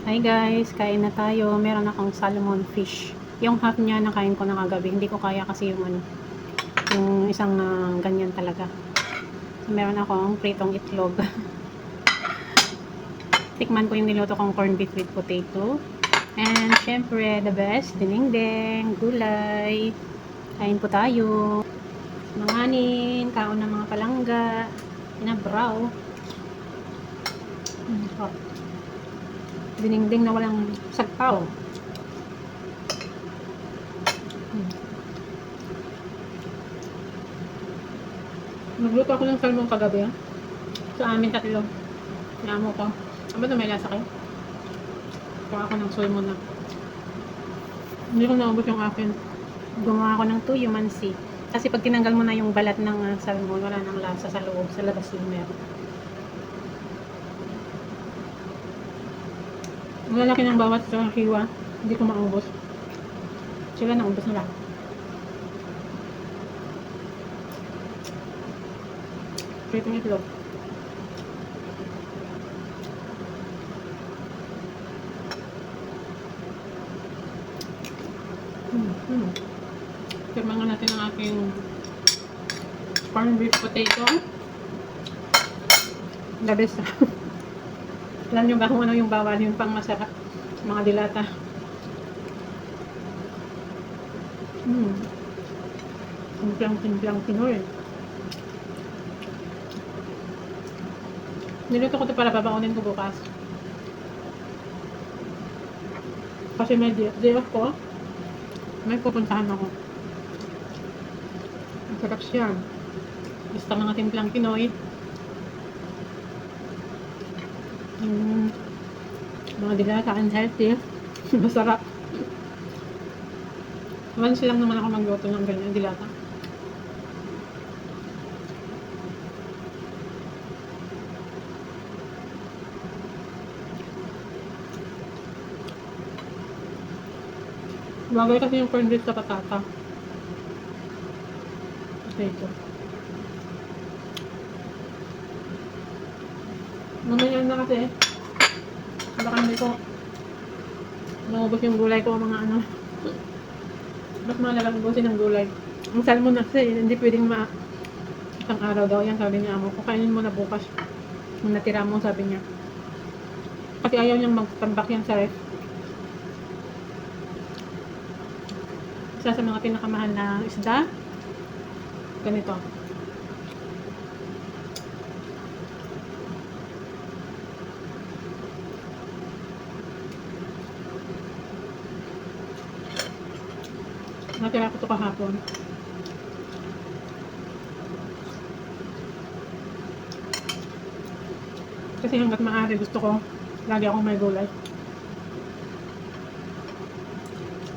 Hi guys, kain na tayo. Meron akong salmon fish. Yung half niya nakain ko na kagabi. Hindi ko kaya kasi yung yung isang ganyan talaga. So, meron akong pritong itlog. Tikman ko yung niluto kong corned beef with potato. And syempre, the best, dinengdeng, gulay. Kain po tayo. Manganin, kaon ng mga palangga, inabraw. Dinengdeng na walang sagpaw. Nagluto ako ng salmon kagabi. Sa amin tatlo. Namo ko. Aba na may lasa kayo? Kuha ako ng salmon na. Hindi ko naubos yung akin. Gumawa ako ng tuyumansi. Kasi pag tinanggal mo na yung balat ng salmon, wala nang lasa sa loob. Sa labas yung meron. Malalaki ng bawat sa hiwa. Hindi ko maubos. Sila naubos nila. Pritong itlog. Tignan natin ang aking corned beef potato. The best. Alam nyo ba kung ano yung bawal, yung pang masarap? Mga dilata. Simplang Pinoy. Niluto ko ito para babaunin ko bukas. Kasi may day off ko. May pupuntahan ako. Ang sarap siya. Basta mga timplang Pinoy. Mga dilata and healthy. Masarap. Once lang naman ako magluto ng ganyan dilata. Bagay kasi yung corned beef sa patata. Kasi ito. Mamaya na kasi. Baka hindi ko maubos yung gulay ko mga ano. Mas malalang ubusin ng gulay. Ang salmon na kasi hindi pwedeng isang araw daw yan, sabi niya amo. Kukainin mo na bukas. Kung natira mo, sabi niya. Kasi ayaw niyang magtambak yan sa ref. Isa sa mga pinakamahal na isda. Ganito. Natira ko ito kahapon. Kasi hanggat maaari gusto ko lagi akong may gulay.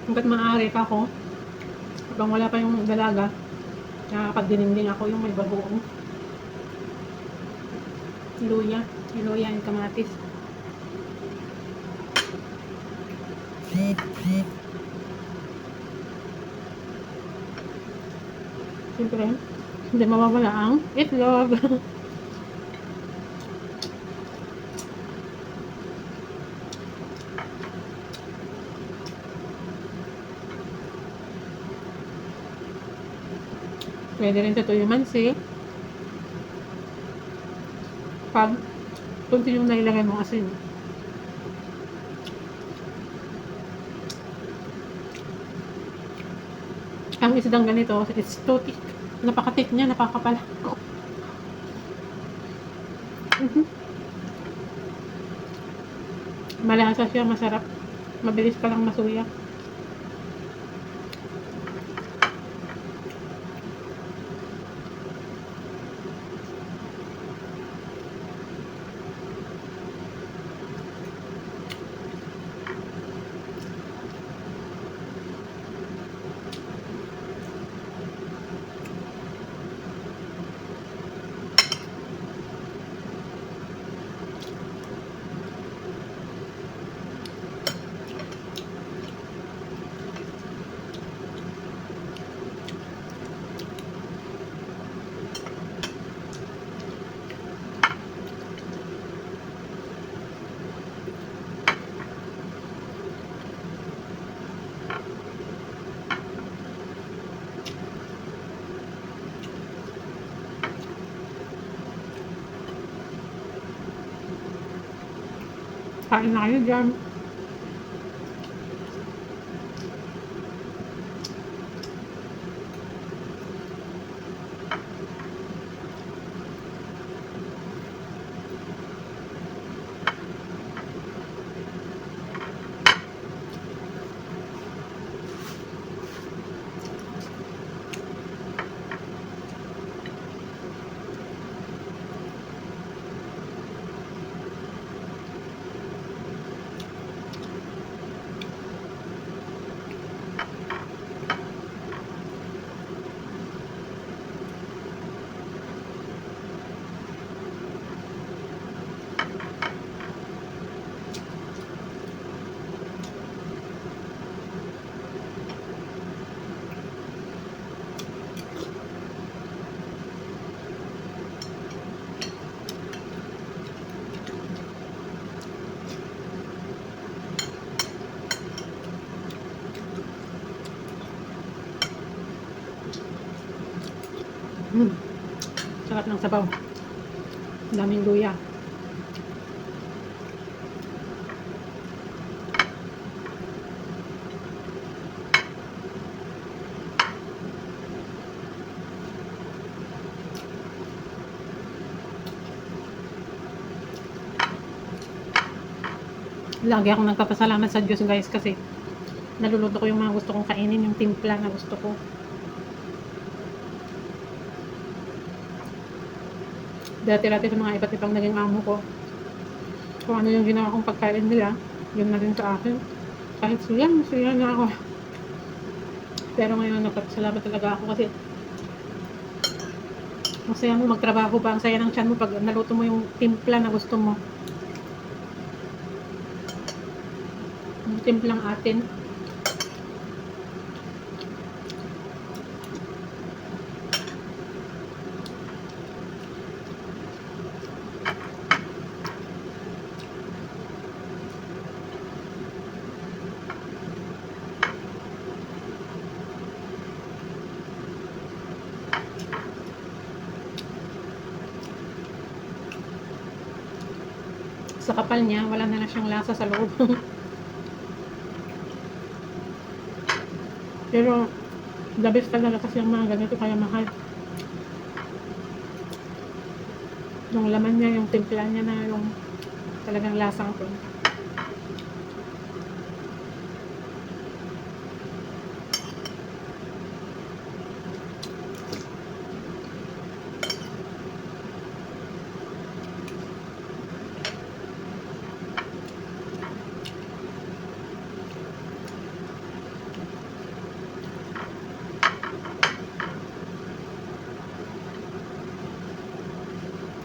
Hanggat maaari pa ako habang wala pa yung dalaga, nakakapagdininding ako yung may bagoong luya and kamatis. Siyempre, hindi mawawala ang itlog. Pwede rin ito yung mansi. Pag kunti yung nailagay mong asin. Ang isdang ganito, it's too thick. Napaka-thick niya, napakapal. Malasa siya, masarap. Mabilis pa lang masuya. Kain na kayo dyan. Sarap ng sabaw. Daming luya. Lagi akong nagpapasalamat sa Diyos guys kasi naluluto ko yung mga gusto kong kainin, yung timpla na gusto ko. Dati-dati sa mga iba't ibang naging amo ko, kung ano yung ginawa kong pagkain nila, yun na rin sa akin. Kahit siya na ako. Pero ngayon nagpapasalamat talaga ako kasi masaya mo magtrabaho pa, ang saya ng tiyan mo pag naluto mo yung timpla na gusto mo. Yung timplang atin. Sa kapal niya, wala na siyang lasa sa loob. Pero, the best talaga kasi ang mga ganito kaya mahal. Yung laman niya, yung timpla niya na yung talagang lasang ko.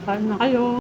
Kain na kayo.